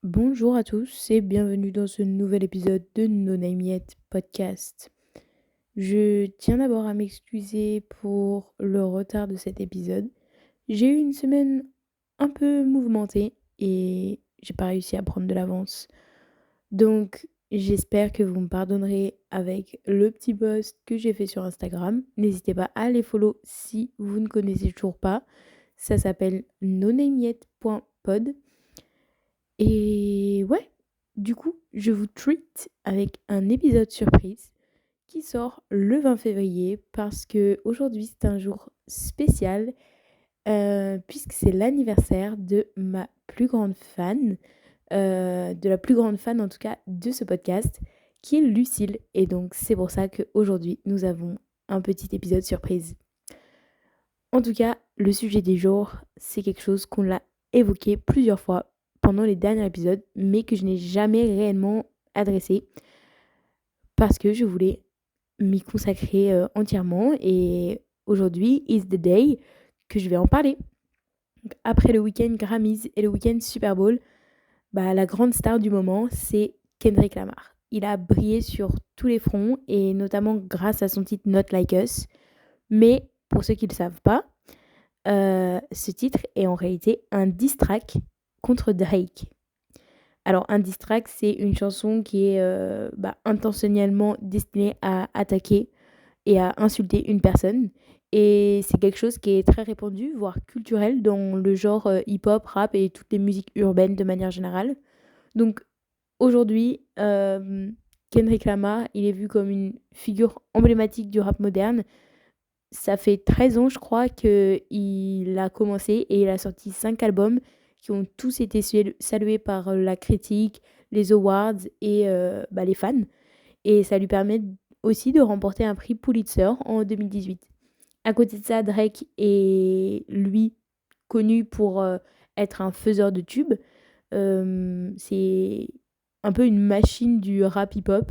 Bonjour à tous et bienvenue dans ce nouvel épisode de No Name Yet podcast. Je tiens d'abord à m'excuser pour le retard de cet épisode. J'ai eu une semaine un peu mouvementée et j'ai pas réussi à prendre de l'avance. Donc j'espère que vous me pardonnerez avec le petit post que j'ai fait sur Instagram. N'hésitez pas à les follow si vous ne connaissez toujours pas. Ça s'appelle nonameyet.pod. Et ouais, du coup, je vous treat avec un épisode surprise qui sort le 20 février parce que aujourd'hui c'est un jour spécial puisque c'est l'anniversaire de ma plus grande fan, de la plus grande fan en tout cas de ce podcast, qui est Lucille. Et donc c'est pour ça qu'aujourd'hui nous avons un petit épisode surprise. En tout cas, le sujet du jour, c'est quelque chose qu'on l'a évoqué plusieurs fois pendant les derniers épisodes, mais que je n'ai jamais réellement adressé parce que je voulais m'y consacrer entièrement. Et aujourd'hui is the day que je vais en parler. Donc, après le week-end Grammys et le week-end Super Bowl, la grande star du moment, c'est Kendrick Lamar. Il a brillé sur tous les fronts et notamment grâce à son titre Not Like Us. Mais pour ceux qui ne le savent pas, ce titre est en réalité un diss track contre Drake. Alors, un diss track, c'est une chanson qui est intentionnellement destinée à attaquer et à insulter une personne. Et c'est quelque chose qui est très répandu, voire culturel, dans le genre hip-hop, rap et toutes les musiques urbaines de manière générale. Donc, aujourd'hui, Kendrick Lamar, il est vu comme une figure emblématique du rap moderne. Ça fait 13 ans, je crois, qu'il a commencé et il a sorti 5 albums qui ont tous été salués par la critique, les awards et les fans. Et ça lui permet aussi de remporter un prix Pulitzer en 2018. À côté de ça, Drake est, lui, connu pour être un faiseur de tubes. C'est un peu une machine du rap hip-hop.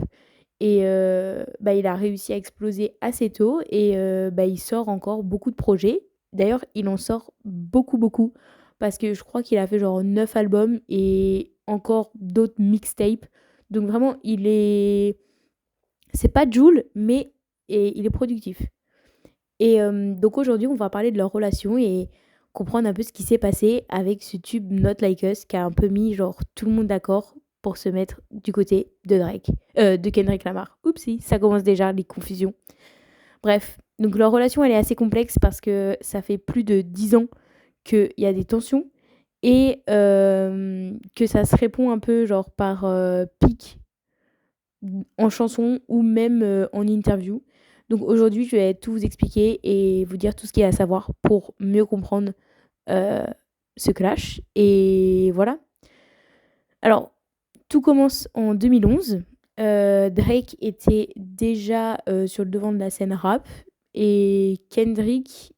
Et il a réussi à exploser assez tôt et il sort encore beaucoup de projets. D'ailleurs, il en sort beaucoup, beaucoup. Parce que je crois qu'il a fait genre 9 albums et encore d'autres mixtapes. Donc vraiment, il est... C'est pas Jul, mais il est productif. Et donc aujourd'hui, on va parler de leur relation et comprendre un peu ce qui s'est passé avec ce tube Not Like Us qui a un peu mis genre tout le monde d'accord pour se mettre du côté de Drake, de Kendrick Lamar. Oupsie, ça commence déjà les confusions. Bref, donc leur relation elle est assez complexe parce que ça fait plus de 10 ans qu'il y a des tensions et que ça se répond un peu genre par pic en chanson ou même en interview. Donc aujourd'hui, je vais tout vous expliquer et vous dire tout ce qu'il y a à savoir pour mieux comprendre euh, ce clash. Et voilà. Alors, tout commence en 2011. Drake était déjà sur le devant de la scène rap et Kendrick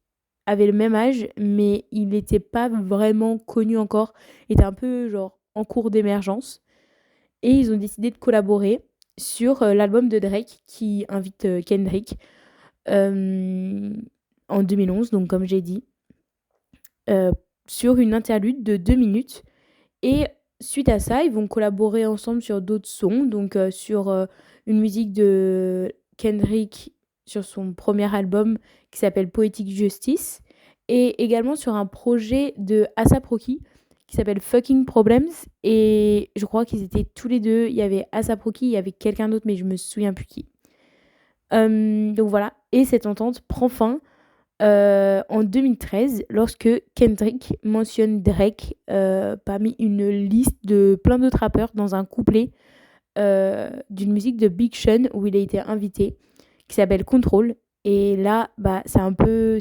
avait le même âge, mais il n'était pas vraiment connu encore. Il était un peu genre en cours d'émergence. Et ils ont décidé de collaborer sur l'album de Drake qui invite Kendrick euh, en 2011, donc comme j'ai dit, euh, sur une interlude de 2 minutes. Et suite à ça, ils vont collaborer ensemble sur d'autres sons, donc sur une musique de Kendrick sur son premier album qui s'appelle Poetic Justice, et également sur un projet de A$AP Rocky qui s'appelle Fucking Problems. Et je crois qu'ils étaient tous les deux. Il y avait A$AP Rocky, il y avait quelqu'un d'autre, mais je me souviens plus qui. Donc voilà. Et cette entente prend fin en 2013 lorsque Kendrick mentionne Drake parmi une liste de plein d'autres rappeurs dans un couplet d'une musique de Big Sean où il a été invité qui s'appelle Control. Et là,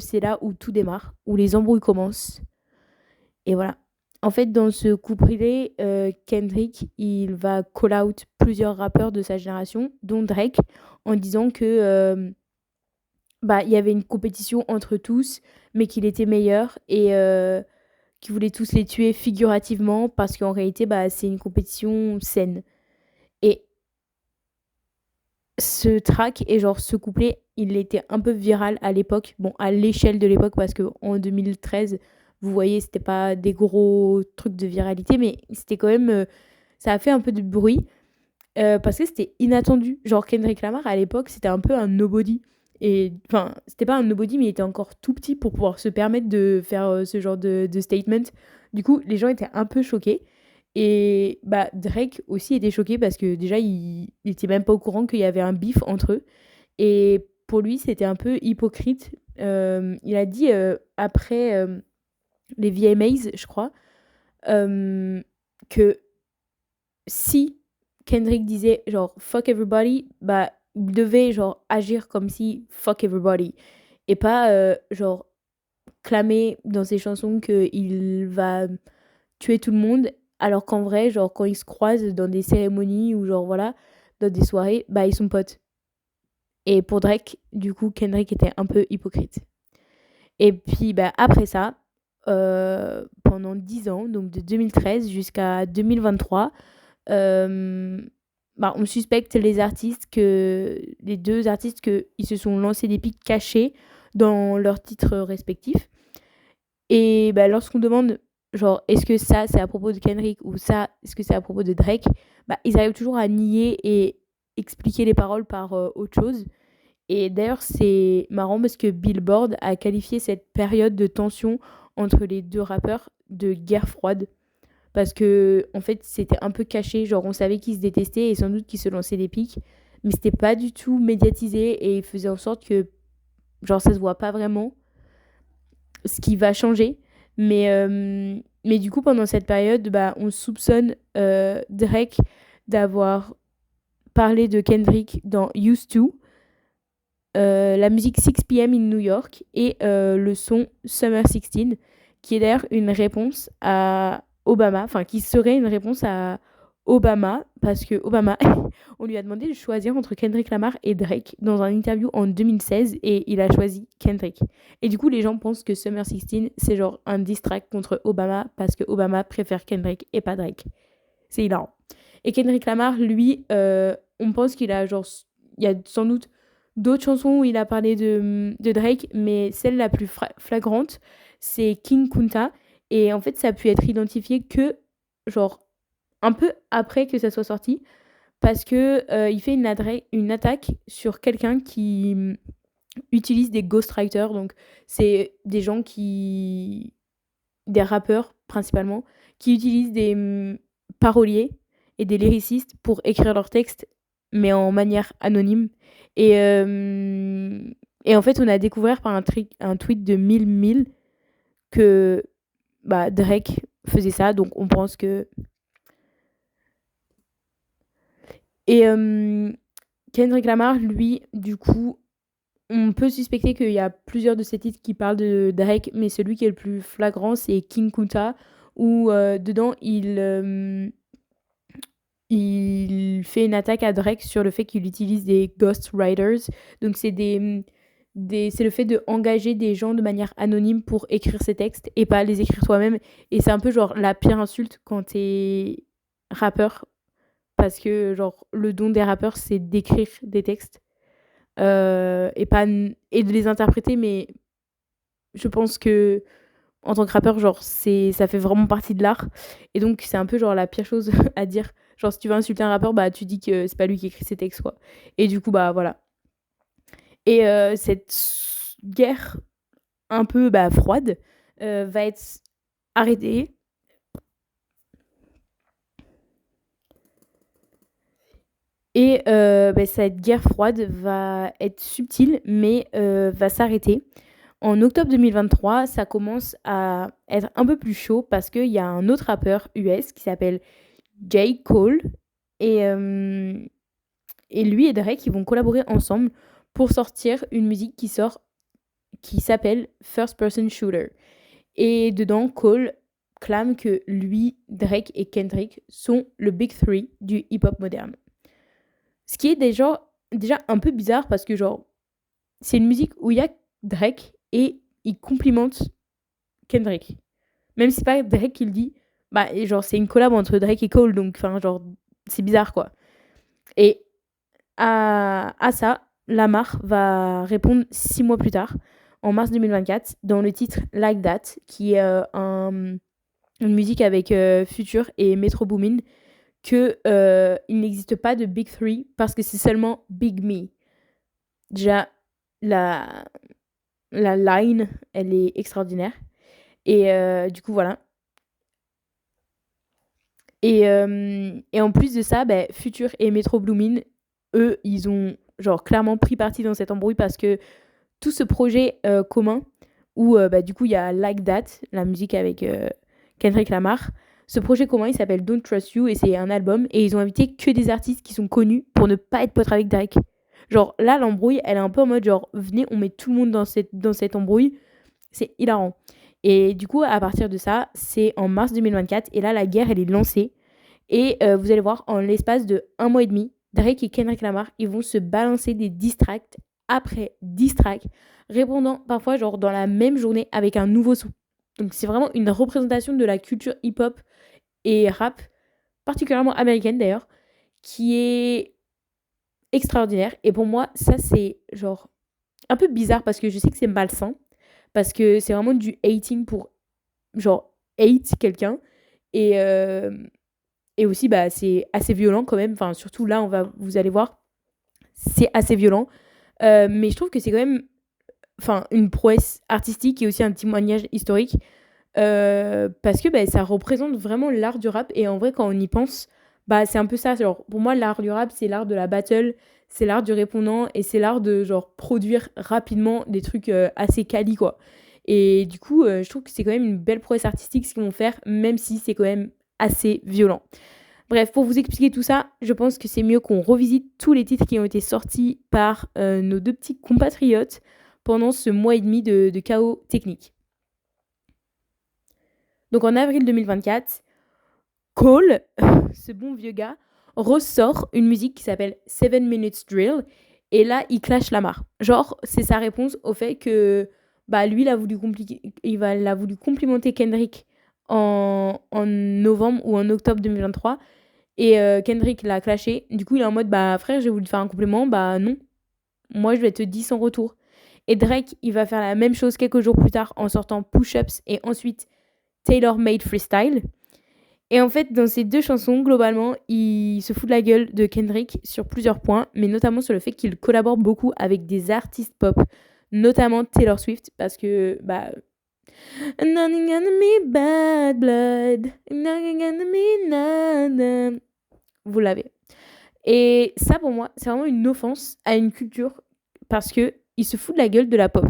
c'est là où tout démarre, où les embrouilles commencent. Et voilà. En fait, dans ce couplet, Kendrick, il va call out plusieurs rappeurs de sa génération, dont Drake, en disant que il y avait une compétition entre tous, mais qu'il était meilleur et qu'ils voulaient tous les tuer figurativement parce qu'en réalité, c'est une compétition saine. Et ce track et genre ce couplet, il était un peu viral à l'époque, bon à l'échelle de l'époque parce que en 2013, vous voyez, c'était pas des gros trucs de viralité, mais c'était quand même ça a fait un peu de bruit parce que c'était inattendu. Genre Kendrick Lamar à l'époque, c'était un peu un nobody. Et enfin, c'était pas un nobody, mais il était encore tout petit pour pouvoir se permettre de faire ce genre de statement. Du coup, les gens étaient un peu choqués. Et bah, Drake aussi était choqué parce que déjà, il était même pas au courant qu'il y avait un bif entre eux. Et pour lui, c'était un peu hypocrite. Il a dit après les VMAs, je crois, que si Kendrick disait genre fuck everybody, bah il devait genre agir comme si fuck everybody et pas genre clamer dans ses chansons qu'il va tuer tout le monde alors qu'en vrai genre quand ils se croisent dans des cérémonies ou genre voilà dans des soirées bah ils sont potes. Et pour Drake du coup Kendrick était un peu hypocrite. Et puis bah après ça pendant 10 ans donc de 2013 jusqu'à 2023 euh, bah, on suspecte les deux artistes qu'ils se sont lancés des pics cachés dans leurs titres respectifs. Et bah, lorsqu'on demande, genre, est-ce que ça c'est à propos de Kendrick ou ça, est-ce que c'est à propos de Drake, bah, ils arrivent toujours à nier et expliquer les paroles par autre chose. Et d'ailleurs, c'est marrant parce que Billboard a qualifié cette période de tension entre les deux rappeurs de guerre froide parce que en fait c'était un peu caché, genre on savait qu'ils se détestaient et sans doute qu'ils se lançaient des pics, mais c'était pas du tout médiatisé et ils faisaient en sorte que genre ça se voit pas vraiment, ce qui va changer. Mais du coup pendant cette période bah on soupçonne Drake d'avoir parlé de Kendrick dans Used to, la musique 6 p.m. in New York et le son Summer 16, qui est d'ailleurs une réponse à Obama, enfin qui serait une réponse à Obama, parce que Obama, on lui a demandé de choisir entre Kendrick Lamar et Drake dans un interview en 2016 et il a choisi Kendrick. Et du coup, les gens pensent que Summer 16, c'est genre un diss track contre Obama parce que Obama préfère Kendrick et pas Drake. C'est hilarant. Et Kendrick Lamar, lui, on pense qu'il a genre. Il y a sans doute d'autres chansons où il a parlé de Drake, mais celle la plus flagrante, c'est King Kunta. Et en fait, ça a pu être identifié que, genre, un peu après que ça soit sorti, parce que il fait une attaque sur quelqu'un qui utilise des ghostwriters. Donc, c'est des gens qui. Des rappeurs principalement, qui utilisent des paroliers et des lyricistes pour écrire leurs textes, mais en manière anonyme. Et, euh, et en fait, on a découvert par un tweet de 1000 que bah, Drake faisait ça, donc on pense que. Et Kendrick Lamar, lui, du coup, on peut suspecter qu'il y a plusieurs de ces titres qui parlent de Drake, mais celui qui est le plus flagrant, c'est King Kunta, où dedans, il fait une attaque à Drake sur le fait qu'il utilise des ghostwriters. Donc, c'est le fait d'engager des gens de manière anonyme pour écrire ses textes et pas les écrire toi-même. Et c'est un peu genre la pire insulte quand t'es rappeur, parce que genre le don des rappeurs, c'est d'écrire des textes et pas et de les interpréter, mais je pense que en tant que rappeur genre ça fait vraiment partie de l'art et donc c'est un peu genre la pire chose à dire. Genre si tu veux insulter un rappeur, bah tu dis que c'est pas lui qui écrit ses textes quoi. Et du coup bah voilà. Et cette guerre un peu bah, froide va être arrêtée. Et bah, cette guerre froide va être subtile, mais va s'arrêter. En octobre 2023, ça commence à être un peu plus chaud parce qu'il y a un autre rappeur US qui s'appelle J. Cole. Et, euh, et lui et Drake, ils vont collaborer ensemble pour sortir une musique qui s'appelle First Person Shooter. Et dedans, Cole clame que lui, Drake et Kendrick sont le Big Three du hip-hop moderne. Ce qui est déjà un peu bizarre parce que genre, c'est une musique où il y a Drake et il complimente Kendrick. Même si c'est pas Drake qui le dit, bah et genre c'est une collab entre Drake et Cole, donc enfin genre c'est bizarre quoi. Et à ça, Lamar va répondre 6 mois plus tard, en mars 2024, dans le titre Like That, qui est une musique avec Future et Metro Boomin, que il n'existe pas de Big Three parce que c'est seulement Big Me. Déjà, la, la line, elle est extraordinaire. Et du coup, voilà. Et en plus de ça, bah, Future et Metro Boomin, eux, ils ont genre clairement pris parti dans cette embrouille parce que tout ce projet commun où bah, du coup il y a Like That, la musique avec Kendrick Lamar. Ce projet commun il s'appelle Don't Trust You et c'est un album et ils ont invité que des artistes qui sont connus pour ne pas être potes avec Drake. Genre là l'embrouille elle est un peu en mode genre venez on met tout le monde dans cette embrouille. C'est hilarant. Et du coup à partir de ça c'est en mars 2024 et là la guerre elle est lancée et vous allez voir, en l'espace de un mois et demi, Drake et Kendrick Lamar, ils vont se balancer des diss tracks après diss tracks, répondant parfois genre dans la même journée avec un nouveau son. Donc c'est vraiment une représentation de la culture hip-hop et rap, particulièrement américaine d'ailleurs, qui est extraordinaire. Et pour moi, ça c'est genre un peu bizarre parce que je sais que c'est malsain, parce que c'est vraiment du hating pour genre hate quelqu'un. Et, et aussi, bah, c'est assez violent quand même. Enfin, surtout là, vous allez voir, c'est assez violent. Mais je trouve que c'est quand même enfin, une prouesse artistique et aussi un témoignage historique. Parce que bah, ça représente vraiment l'art du rap. Et en vrai, quand on y pense, bah, c'est un peu ça. Genre, pour moi, l'art du rap, c'est l'art de la battle, c'est l'art du répondant et c'est l'art de genre produire rapidement des trucs assez quali, quoi. Et du coup, je trouve que c'est quand même une belle prouesse artistique ce qu'ils vont faire, même si c'est quand même assez violent. Bref, pour vous expliquer tout ça, je pense que c'est mieux qu'on revisite tous les titres qui ont été sortis par nos deux petits compatriotes pendant ce mois et demi de chaos technique. Donc en avril 2024, Cole, ce bon vieux gars, ressort une musique qui s'appelle 7 Minutes Drill. Et là, il clash Lamar. Genre, c'est sa réponse au fait que bah, lui, il a voulu complimenter Kendrick en novembre ou en octobre 2023. Et Kendrick l'a clashé. Du coup, il est en mode, bah frère, j'ai voulu te faire un complément. Bah non, moi je vais te dire son retour. Et Drake, il va faire la même chose quelques jours plus tard en sortant Push-Ups et ensuite Taylor Made Freestyle. Et en fait, dans ces deux chansons, globalement, il se fout de la gueule de Kendrick sur plusieurs points, mais notamment sur le fait qu'il collabore beaucoup avec des artistes pop, notamment Taylor Swift, parce que, bah, nothing gonna me bad blood, nothing gonna me nada. Vous l'avez. Et ça, pour moi, c'est vraiment une offense à une culture parce que il se fout de la gueule de la pop.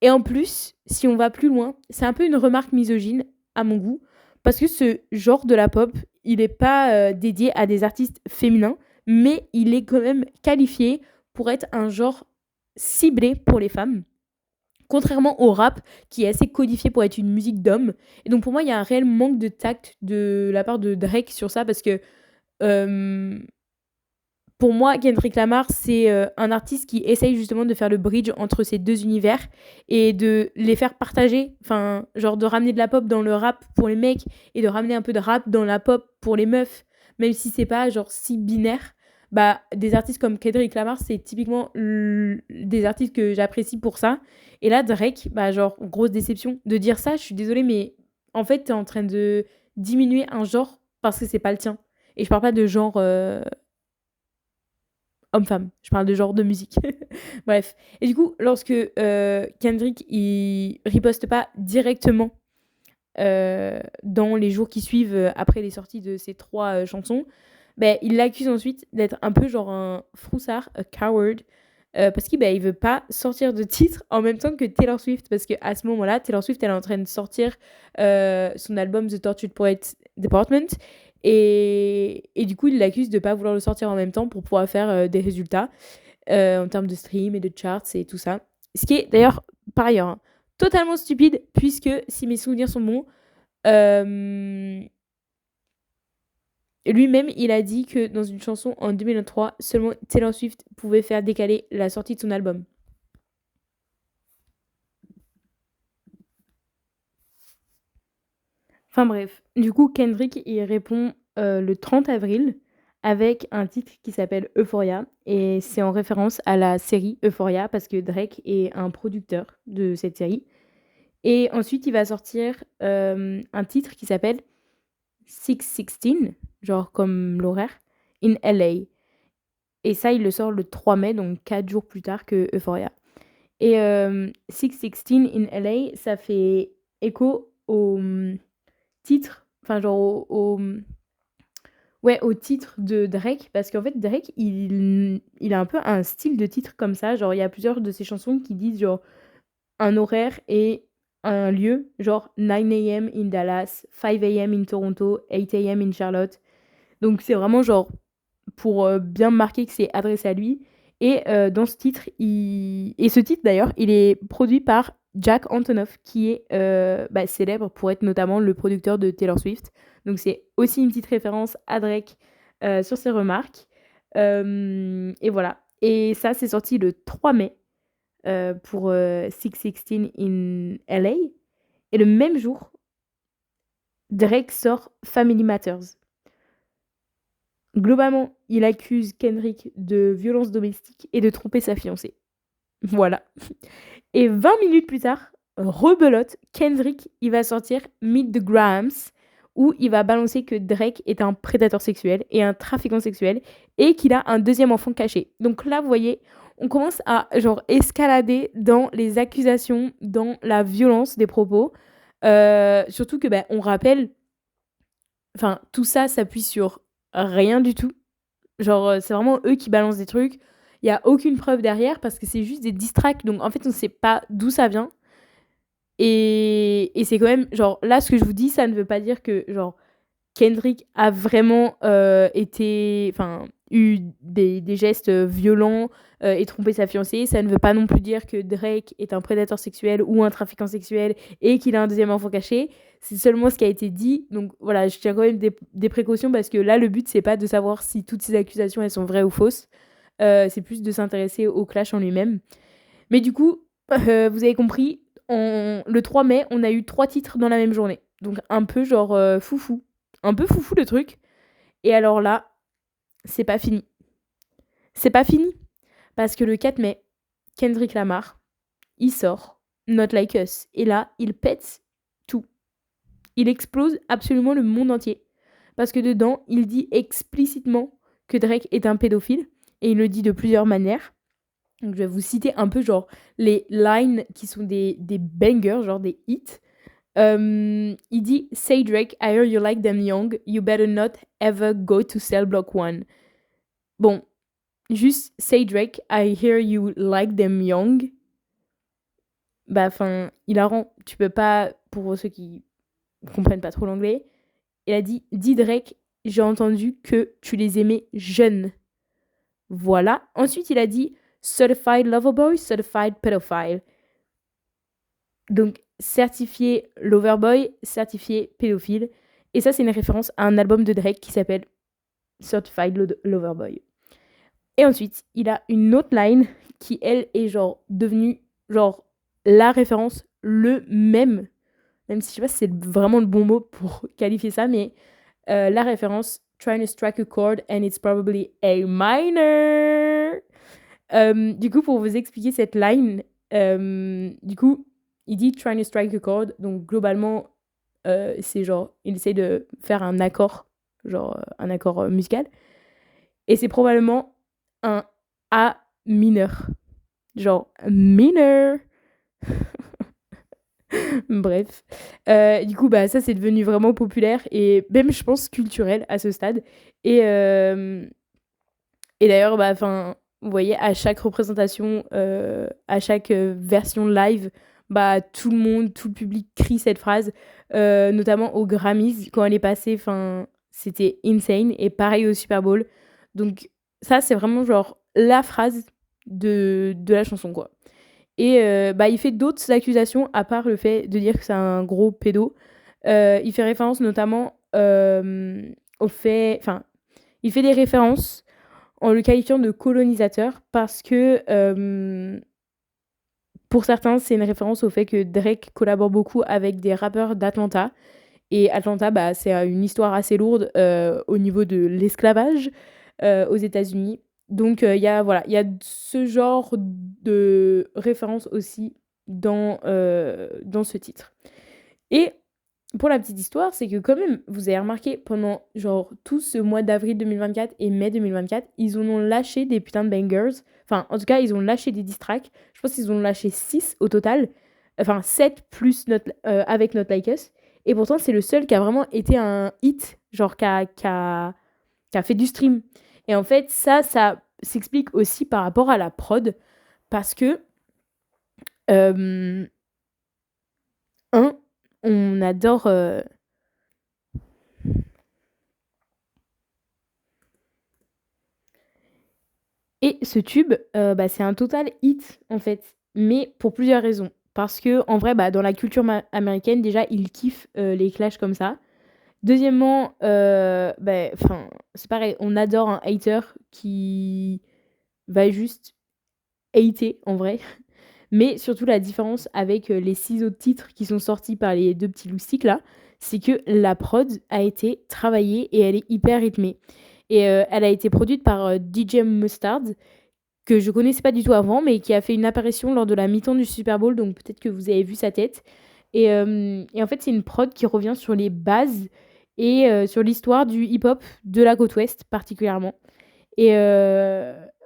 Et en plus, si on va plus loin, c'est un peu une remarque misogyne à mon goût parce que ce genre de la pop, il n'est pas dédié à des artistes féminins, mais il est quand même qualifié pour être un genre ciblé pour les femmes. Contrairement au rap, qui est assez codifié pour être une musique d'homme. Et donc pour moi, il y a un réel manque de tact de la part de Drake sur ça, parce que pour moi, Kendrick Lamar, c'est un artiste qui essaye justement de faire le bridge entre ces deux univers et de les faire partager, enfin, genre de ramener de la pop dans le rap pour les mecs et de ramener un peu de rap dans la pop pour les meufs, même si c'est pas genre si binaire. Bah, des artistes comme Kendrick Lamar, c'est typiquement des artistes que j'apprécie pour ça. Et là, Drake, bah, genre, grosse déception de dire ça. Je suis désolée, mais en fait, t'es en train de diminuer un genre parce que c'est pas le tien. Et je parle pas de genre homme-femme. Je parle de genre de musique. Bref. Et du coup, lorsque Kendrick, il riposte pas directement dans les jours qui suivent après les sorties de ces trois chansons, ben, il l'accuse ensuite d'être un peu genre un froussard, a coward, parce qu'il il veut pas sortir de titre en même temps que Taylor Swift, parce qu'à ce moment-là, Taylor Swift, elle est en train de sortir son album The Tortured Poets Department, et du coup, il l'accuse de pas vouloir le sortir en même temps pour pouvoir faire des résultats en termes de stream et de charts et tout ça. Ce qui est d'ailleurs, par ailleurs, hein, totalement stupide, puisque si mes souvenirs sont bons, lui-même, il a dit que dans une chanson en 2023, seulement Taylor Swift pouvait faire décaler la sortie de son album. Enfin bref, du coup, Kendrick, il répond le 30 avril avec un titre qui s'appelle Euphoria. Et c'est en référence à la série Euphoria parce que Drake est un producteur de cette série. Et ensuite, il va sortir un titre qui s'appelle 616, genre comme l'horaire, in LA. Et ça, il le sort le 3 mai, donc 4 jours plus tard que Euphoria. Et 616 in LA, ça fait écho au titre, enfin genre ouais, au titre de Drake, parce qu'en fait, Drake, il a un peu un style de titre comme ça. Genre, il y a plusieurs de ses chansons qui disent genre un horaire et un lieu, genre 9 a.m. in Dallas, 5 a.m. in Toronto, 8 a.m. in Charlotte. Donc, c'est vraiment genre pour bien marquer que c'est adressé à lui. Et dans ce titre, et ce titre d'ailleurs, il est produit par Jack Antonoff, qui est célèbre pour être notamment le producteur de Taylor Swift. Donc c'est aussi une petite référence à Drake sur ses remarques. Et voilà. Et ça, c'est sorti le 3 mai pour 616 in LA. Et le même jour, Drake sort Family Matters. Globalement, il accuse Kendrick de violence domestique et de tromper sa fiancée. Voilà. Et 20 minutes plus tard, rebelote, Kendrick, il va sortir Meet the Grahams, où il va balancer que Drake est un prédateur sexuel et un trafiquant sexuel et qu'il a un deuxième enfant caché. Donc là, vous voyez, on commence à genre escalader dans les accusations, dans la violence des propos. Surtout que, on rappelle, enfin, tout ça s'appuie sur rien du tout. Genre, c'est vraiment eux qui balancent des trucs. Il y a aucune preuve derrière parce que c'est juste des diss tracks. Donc, en fait, on ne sait pas d'où ça vient. Et c'est quand même, genre, là, ce que je vous dis, ça ne veut pas dire que, genre, Kendrick a vraiment eu des gestes violents et trompé sa fiancée. Ça ne veut pas non plus dire que Drake est un prédateur sexuel ou un trafiquant sexuel et qu'il a un deuxième enfant caché. C'est seulement ce qui a été dit. Donc voilà, je tiens quand même des précautions parce que là, le but, c'est pas de savoir si toutes ces accusations, elles sont vraies ou fausses. C'est plus de s'intéresser au clash en lui-même. Mais du coup, vous avez compris, le 3 mai, on a eu 3 titres dans la même journée. Donc un peu genre foufou. Un peu foufou le truc. Et alors là, c'est pas fini. C'est pas fini. Parce que le 4 mai, Kendrick Lamar, il sort Not Like Us. Et là, il pète tout. Il explose absolument le monde entier. Parce que dedans, il dit explicitement que Drake est un pédophile. Et il le dit de plusieurs manières. Donc, je vais vous citer un peu genre les lines qui sont des bangers, genre des hits. Il dit Say Drake, I hear you like them young, you better not ever go to cell block 1. Bon, juste Say Drake, I hear you like them young. Bah, enfin, hilarant. Tu peux pas, pour ceux qui comprennent pas trop l'anglais, il a dit Dis Drake, j'ai entendu que tu les aimais jeunes. Voilà. Ensuite, il a dit Certified Lover Boy, Certified Pedophile. Donc, certifié Loverboy, certifié pédophile. Et ça, c'est une référence à un album de Drake qui s'appelle Certified Loverboy. Et ensuite, il a une autre line qui, elle, est genre devenue genre la référence, le même. Même si je sais pas si c'est vraiment le bon mot pour qualifier ça, mais la référence Trying to strike a chord and it's probably A minor. Du coup, pour vous expliquer cette line, du coup, il dit trying to strike a chord. Donc, globalement, c'est genre, il essaie de faire un accord, genre un accord musical. Et c'est probablement un A mineur. Genre, mineur. Bref. Du coup, ça, c'est devenu vraiment populaire et même, je pense, culturel à ce stade. Et d'ailleurs, vous voyez, à chaque représentation, à chaque version live, tout le monde, tout le public crie cette phrase, notamment aux Grammys, quand elle est passée, c'était insane, et pareil au Super Bowl. Donc ça, c'est vraiment genre la phrase de la chanson, quoi. Et il fait d'autres accusations, à part le fait de dire que c'est un gros pédo. Il fait référence notamment au fait... Enfin, il fait des références en le qualifiant de colonisateur parce que pour certains, c'est une référence au fait que Drake collabore beaucoup avec des rappeurs d'Atlanta. Et Atlanta, c'est une histoire assez lourde au niveau de l'esclavage aux États-Unis. Donc, il y a ce genre de référence aussi dans ce titre. Et pour la petite histoire, c'est que quand même, vous avez remarqué, pendant genre tout ce mois d'avril 2024 et mai 2024, ils en ont lâché des putains de bangers. Enfin, en tout cas, ils ont lâché des diss tracks. Je pense qu'ils ont lâché 6 au total. Enfin, 7 plus avec Not Like Us. Et pourtant, c'est le seul qui a vraiment été un hit, genre qui a fait du stream. Et en fait, ça s'explique aussi par rapport à la prod. Parce que, euh, un, on adore. Et ce tube, bah, c'est un total hit, en fait, mais pour plusieurs raisons. Parce que en vrai, bah, dans la culture américaine, déjà, ils kiffent les clashs comme ça. Deuxièmement, bah, c'est pareil, on adore un hater qui va juste hater, en vrai. Mais surtout, la différence avec les 6 autres titres qui sont sortis par les deux petits loustiques là, c'est que la prod a été travaillée et elle est hyper rythmée. Et elle a été produite par DJ Mustard, que je connaissais pas du tout avant, mais qui a fait une apparition lors de la mi-temps du Super Bowl, donc peut-être que vous avez vu sa tête. Et en fait, c'est une prod qui revient sur les bases et sur l'histoire du hip-hop de la côte ouest particulièrement. Et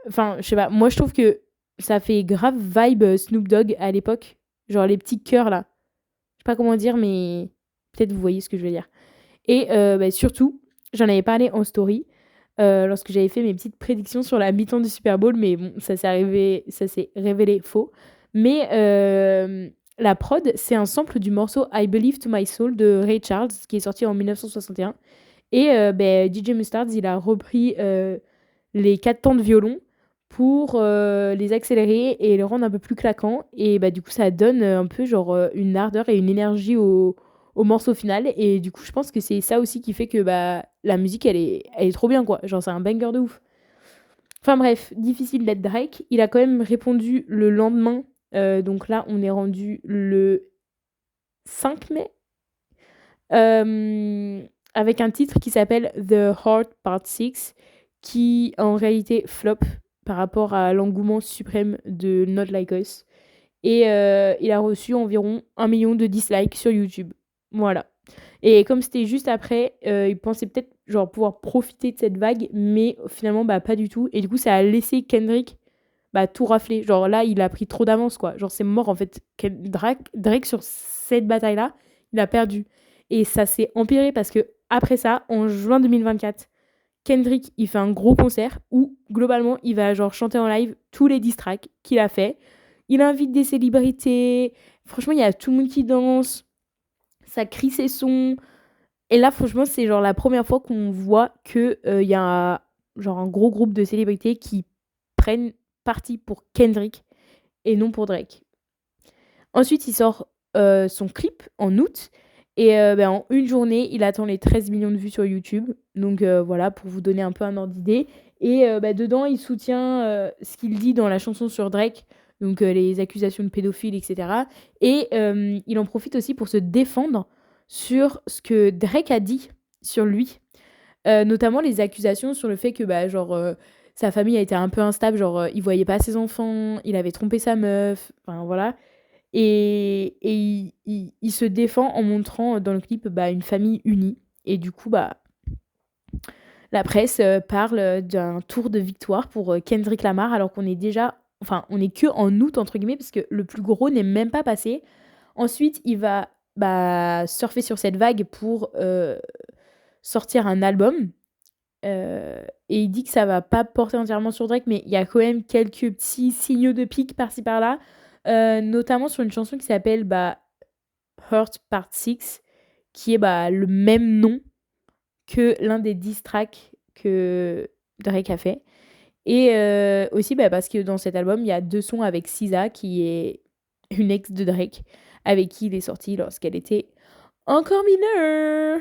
enfin, je sais pas, moi je trouve que ça fait grave vibe Snoop Dogg à l'époque, genre les petits cœurs là. Je sais pas comment dire, mais peut-être vous voyez ce que je veux dire. Et bah, surtout, j'en avais parlé en story lorsque j'avais fait mes petites prédictions sur la mi-temps du Super Bowl, mais bon, ça s'est révélé faux. Mais la prod, c'est un sample du morceau I Believe to My Soul de Ray Charles, qui est sorti en 1961. Et ben, DJ Mustard, il a repris les 4 temps de violon pour les accélérer et les rendre un peu plus claquants. Et bah, du coup, ça donne un peu genre une ardeur et une énergie au morceau final. Et du coup, je pense que c'est ça aussi qui fait que bah, la musique, elle est trop bien, quoi. Genre, c'est un banger de ouf. Enfin bref, difficile d'être Drake. Il a quand même répondu le lendemain. Donc là, on est rendu le 5 mai. euh, avec un titre qui s'appelle The Heart Part 6, qui en réalité flop par rapport à l'engouement suprême de Not Like Us. Et il a reçu environ 1 million de dislikes sur YouTube. Voilà. Et comme c'était juste après, il pensait peut-être genre pouvoir profiter de cette vague, mais finalement bah pas du tout. Et du coup ça a laissé Kendrick bah tout rafler. Genre là il a pris trop d'avance quoi. Genre c'est mort en fait. Drake sur cette bataille là, il a perdu. Et ça s'est empiré parce que après ça, en juin 2024, Kendrick il fait un gros concert où globalement il va genre chanter en live tous les diss tracks qu'il a fait. Il invite des célébrités. Franchement il y a tout le monde qui danse. Ça crie ses sons. Et là, franchement, c'est genre la première fois qu'on voit que y a genre un gros groupe de célébrités qui prennent parti pour Kendrick et non pour Drake. Ensuite, il sort son clip en août. Et ben, en une journée, il attend les 13 millions de vues sur YouTube. Donc voilà, pour vous donner un peu un ordre d'idée. Et bah, dedans, il soutient ce qu'il dit dans la chanson sur Drake. Donc les accusations de pédophiles, etc. Et il en profite aussi pour se défendre sur ce que Drake a dit sur lui. Notamment les accusations sur le fait que bah, genre, sa famille a été un peu instable. Genre, il voyait pas ses enfants, il avait trompé sa meuf. Enfin voilà. Et il se défend en montrant dans le clip bah, une famille unie. Et du coup, bah, la presse parle d'un tour de victoire pour Kendrick Lamar, alors qu'on est déjà. Enfin, on est que en août, entre guillemets, parce que le plus gros n'est même pas passé. Ensuite, il va bah, surfer sur cette vague pour sortir un album. Et il dit que ça va pas porter entièrement sur Drake, mais il y a quand même quelques petits signaux de pique par-ci par-là. Notamment sur une chanson qui s'appelle bah, Hurt Part 6, qui est bah, le même nom que l'un des 10 tracks que Drake a fait. Et aussi bah, parce que dans cet album, il y a 2 sons avec SZA, qui est une ex de Drake, avec qui il est sorti lorsqu'elle était encore mineure.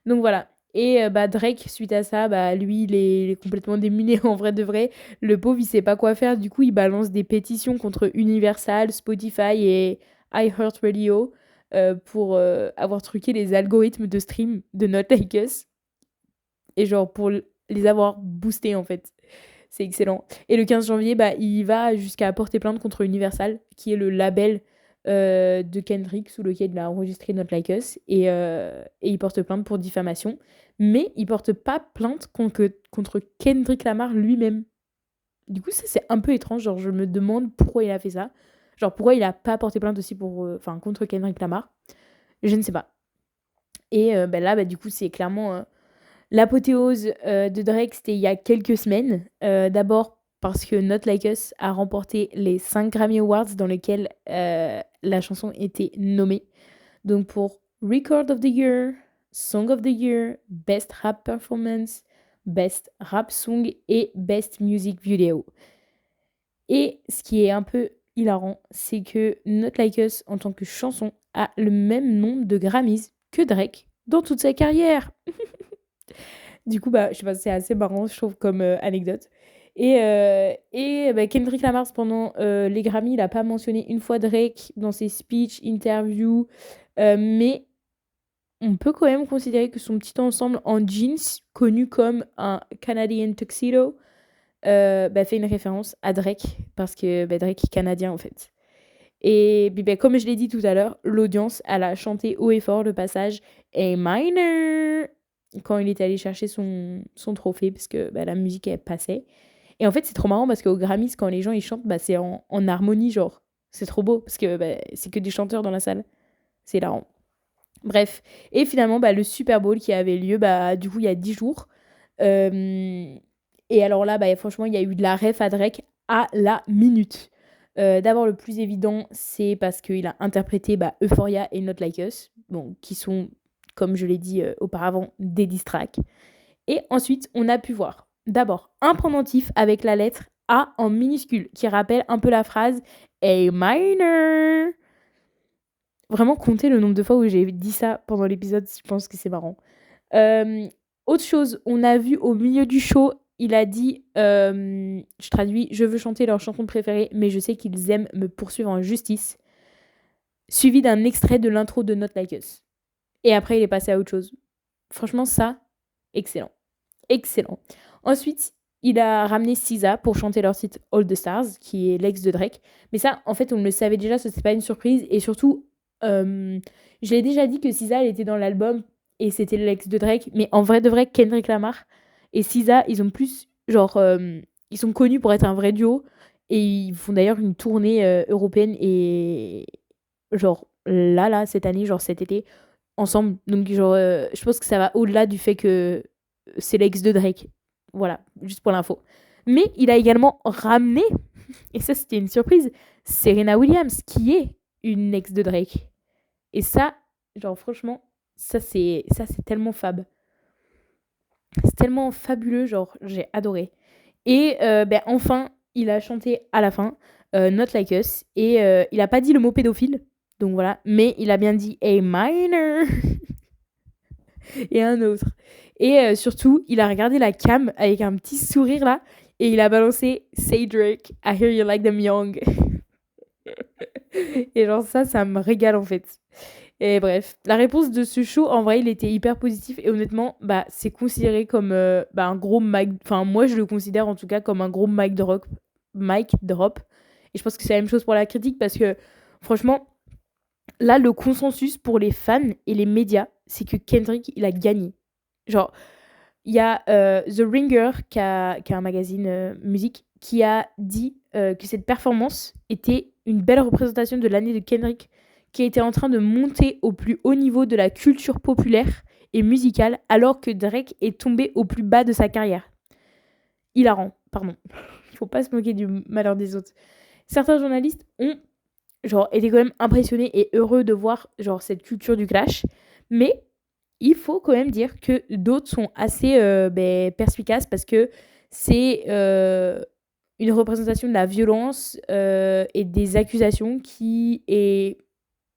Donc voilà. Et bah, Drake, suite à ça, bah, lui, il est complètement démuni en vrai de vrai. Le pauvre, il sait pas quoi faire. Du coup, il balance des pétitions contre Universal, Spotify et iHeartRadio pour avoir truqué les algorithmes de stream de Not Like Us. Et genre, pour les avoir boostés, en fait. C'est excellent. Et le 15 janvier, bah, il va jusqu'à porter plainte contre Universal, qui est le label de Kendrick sous lequel il a enregistré Not Like Us et il porte plainte pour diffamation. Mais il porte pas plainte contre Kendrick Lamar lui-même. Du coup, ça, c'est un peu étrange. Genre, je me demande pourquoi il a fait ça. Genre, pourquoi il a pas porté plainte aussi contre Kendrick Lamar. Je ne sais pas. Et là, du coup, c'est clairement l'apothéose de Drake, c'était il y a quelques semaines. D'abord parce que Not Like Us a remporté les 5 Grammy Awards dans lesquels la chanson était nommée. Donc pour Record of the Year, Song of the Year, Best Rap Performance, Best Rap Song et Best Music Video. Et ce qui est un peu hilarant, c'est que Not Like Us, en tant que chanson, a le même nombre de Grammys que Drake dans toute sa carrière. Du coup, je sais pas, c'est assez marrant, je trouve, comme anecdote. Kendrick Lamar, pendant les Grammy, il n'a pas mentionné une fois Drake dans ses speeches, interviews, mais on peut quand même considérer que son petit ensemble en jeans, connu comme un Canadian Tuxedo, fait une référence à Drake, parce que Drake est canadien en fait. Et puis, comme je l'ai dit tout à l'heure, l'audience, elle a chanté haut et fort le passage A minor quand il est allé chercher son trophée, parce que la musique, elle passait. Et en fait, c'est trop marrant, parce qu'au Grammys, quand les gens ils chantent, c'est en harmonie, genre. C'est trop beau, parce que c'est que des chanteurs dans la salle. C'est hilarant. Bref. Et finalement, le Super Bowl qui avait lieu, du coup, il y a 10 jours. Et alors là, franchement, il y a eu de la ref à Drake à la minute. D'abord, le plus évident, c'est parce qu'il a interprété Euphoria et Not Like Us, qui sont, comme je l'ai dit auparavant, des diss tracks. Et ensuite, on a pu voir d'abord un pendentif avec la lettre A en minuscule, qui rappelle un peu la phrase A minor. Vraiment, compter le nombre de fois où j'ai dit ça pendant l'épisode, je pense que c'est marrant. Autre chose, on a vu au milieu du show, il a dit, je traduis, je veux chanter leur chanson préférée, mais je sais qu'ils aiment me poursuivre en justice. Suivi d'un extrait de l'intro de Not Like Us. Et après, il est passé à autre chose. Franchement, ça, excellent. Excellent. Ensuite, il a ramené SZA pour chanter leur titre All the Stars, qui est l'ex de Drake. Mais ça, en fait, on le savait déjà, ça c'est pas une surprise. Et surtout, je l'ai déjà dit que SZA, elle était dans l'album et c'était l'ex de Drake. Mais en vrai de vrai, Kendrick Lamar et SZA, ils ont plus, ils sont connus pour être un vrai duo. Et ils font d'ailleurs une tournée européenne et là, cette année, cet été, ensemble. Donc, je pense que ça va au-delà du fait que c'est l'ex de Drake. Voilà, juste pour l'info. Mais il a également ramené, et ça c'était une surprise, Serena Williams, qui est une ex de Drake. Et ça, franchement, ça c'est tellement fab. C'est tellement fabuleux, j'ai adoré. Et enfin, il a chanté à la fin Not Like Us, et il a pas dit le mot pédophile, donc voilà, mais il a bien dit A minor et un autre. Et surtout, il a regardé la cam avec un petit sourire là, et il a balancé Say Drake, I hear you like them young. Et ça me régale en fait. Et bref, la réponse de ce show, en vrai, il était hyper positif, et honnêtement, c'est considéré comme un gros mic. Enfin, moi, je le considère en tout cas comme un gros mic drop. Et je pense que c'est la même chose pour la critique, parce que franchement, là, le consensus pour les fans et les médias, c'est que Kendrick, il a gagné. Genre, il y a The Ringer, qui a un magazine musique, qui a dit que cette performance était une belle représentation de l'année de Kendrick, qui était en train de monter au plus haut niveau de la culture populaire et musicale, alors que Drake est tombé au plus bas de sa carrière. Hilarant, pardon. Il faut pas se moquer du malheur des autres. Certains journalistes ont été quand même impressionnés et heureux de voir cette culture du clash, mais il faut quand même dire que d'autres sont assez perspicaces, parce que c'est une représentation de la violence et des accusations qui est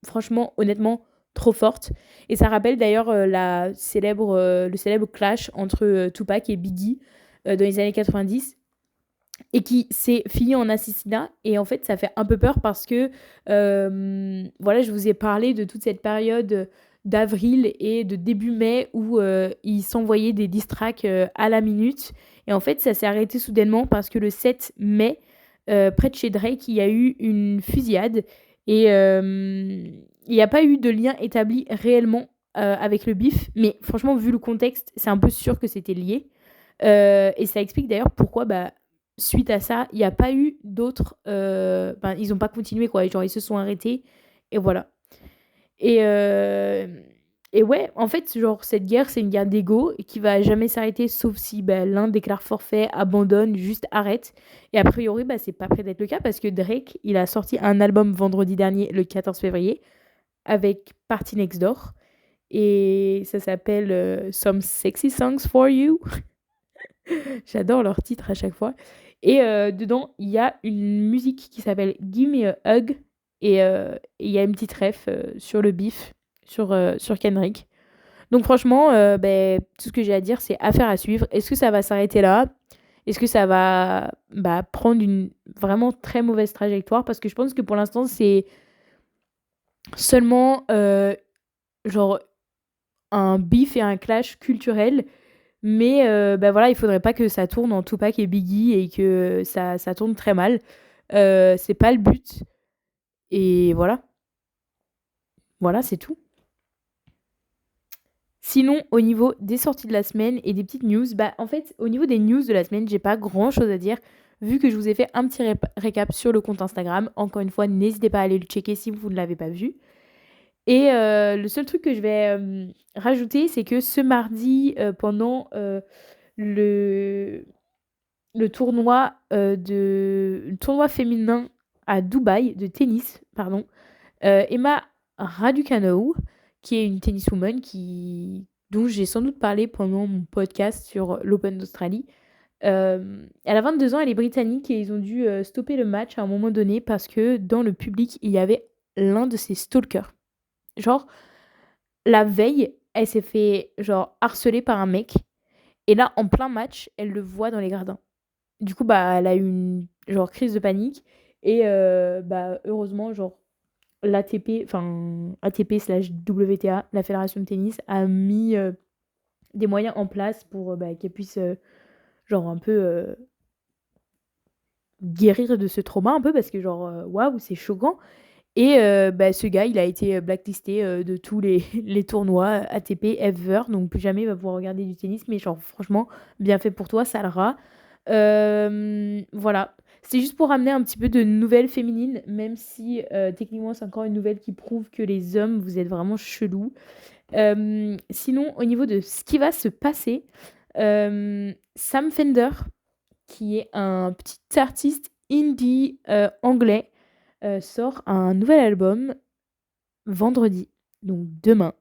franchement, honnêtement, trop forte. Et ça rappelle d'ailleurs le célèbre clash entre Tupac et Biggie dans les années 90, et qui s'est fini en assassinat. Et en fait, ça fait un peu peur, parce que je vous ai parlé de toute cette période d'avril et de début mai où ils s'envoyaient des diss tracks à la minute. Et en fait, ça s'est arrêté soudainement, parce que le 7 mai, près de chez Drake, il y a eu une fusillade. Et il y a pas eu de lien établi réellement, avec le bif, mais franchement, vu le contexte, c'est un peu sûr que c'était lié. Et ça explique d'ailleurs pourquoi, bah, suite à ça, il y a pas eu d'autres, ils ont pas continué quoi, genre ils se sont arrêtés et voilà. Et ouais, en fait, genre cette guerre, c'est une guerre d'ego qui va jamais s'arrêter sauf si, bah, l'un déclare forfait, abandonne, juste arrête et a priori, bah, c'est pas près d'être le cas parce que Drake, il a sorti un album vendredi dernier, le 14 février, avec Party Next Door et ça s'appelle, Some Sexy Songs for You. J'adore leur titre à chaque fois. Et dedans, il y a une musique qui s'appelle Give Me a Hug. Et il y a une petite ref sur le bif, sur Kendrick. Donc franchement, tout ce que j'ai à dire, c'est affaire à suivre. Est-ce que ça va s'arrêter là? Est-ce que ça va prendre une vraiment très mauvaise trajectoire? Parce que je pense que pour l'instant, c'est seulement genre un bif et un clash culturel. Mais voilà, il faudrait pas que ça tourne en Tupac et Biggie et que ça tourne très mal. C'est pas le but. Et voilà. Voilà, c'est tout. Sinon, au niveau des sorties de la semaine et des petites news, en fait, au niveau des news de la semaine, j'ai pas grand-chose à dire, vu que je vous ai fait un petit récap sur le compte Instagram. Encore une fois, n'hésitez pas à aller le checker si vous ne l'avez pas vu. Et le seul truc que je vais rajouter, c'est que ce mardi, pendant le le tournoi féminin à Dubaï de tennis, pardon, Emma Raducanu, qui est une tenniswoman dont j'ai sans doute parlé pendant mon podcast sur l'Open d'Australie. Elle a 22 ans, elle est britannique et ils ont dû stopper le match à un moment donné parce que dans le public, il y avait l'un de ses stalkers. Genre, la veille, elle s'est fait genre harceler par un mec et là, en plein match, elle le voit dans les gradins. Du coup, elle a eu une genre crise de panique et heureusement, genre l'ATP, enfin ATP/WTA, la fédération de tennis, a mis des moyens en place pour qu'elle puisse genre un peu guérir de ce trauma un peu parce que genre waouh, c'est choquant. Et ce gars, il a été blacklisté de tous les tournois ATP ever, donc plus jamais il va pouvoir regarder du tennis. Mais genre franchement, bien fait pour toi, ça le rat. Voilà. C'est juste pour ramener un petit peu de nouvelles féminines, même si techniquement c'est encore une nouvelle qui prouve que les hommes, vous êtes vraiment chelous. Sinon, au niveau de ce qui va se passer, Sam Fender, qui est un petit artiste indie anglais, sort un nouvel album vendredi, donc demain,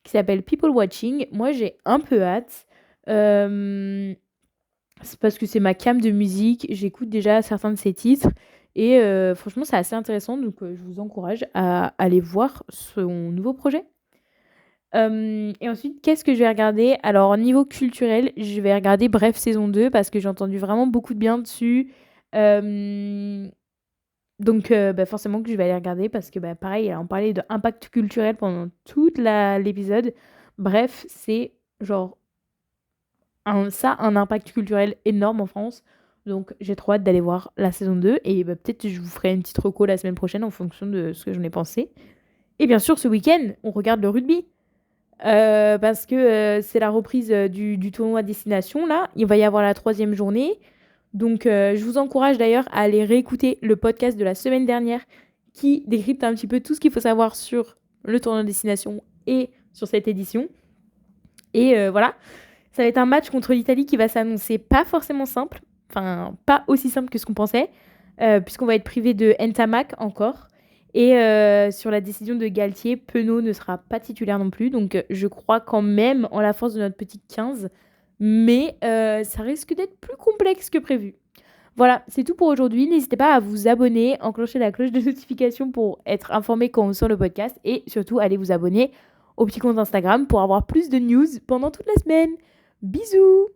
qui s'appelle People Watching. Moi, j'ai un peu hâte. C'est parce que c'est ma came de musique. J'écoute déjà certains de ses titres. Et franchement, c'est assez intéressant. Donc, je vous encourage à aller voir son nouveau projet. Et ensuite, qu'est-ce que je vais regarder? Alors, au niveau culturel, je vais regarder Bref saison 2 parce que j'ai entendu vraiment beaucoup de bien dessus. Donc, forcément que je vais aller regarder parce que, pareil, on parlait d'impact culturel pendant toute l'épisode. Bref, c'est genre un impact culturel énorme en France. Donc, j'ai trop hâte d'aller voir la saison 2. Et peut-être je vous ferai une petite reco la semaine prochaine en fonction de ce que j'en ai pensé. Et bien sûr, ce week-end, on regarde le rugby. Parce que c'est la reprise du tournoi Destination, là. Il va y avoir la 3e journée. Donc, je vous encourage d'ailleurs à aller réécouter le podcast de la semaine dernière qui décrypte un petit peu tout ce qu'il faut savoir sur le tournoi Destination et sur cette édition. Et voilà, ça va être un match contre l'Italie qui va s'annoncer pas forcément simple, enfin pas aussi simple que ce qu'on pensait, puisqu'on va être privé de Ntamak encore. Et sur la décision de Galtier, Penaud ne sera pas titulaire non plus. Donc je crois quand même en la force de notre petite 15. Mais ça risque d'être plus complexe que prévu. Voilà, c'est tout pour aujourd'hui. N'hésitez pas à vous abonner, enclencher la cloche de notification pour être informé quand on sort le podcast. Et surtout, allez vous abonner au petit compte Instagram pour avoir plus de news pendant toute la semaine. Bisous!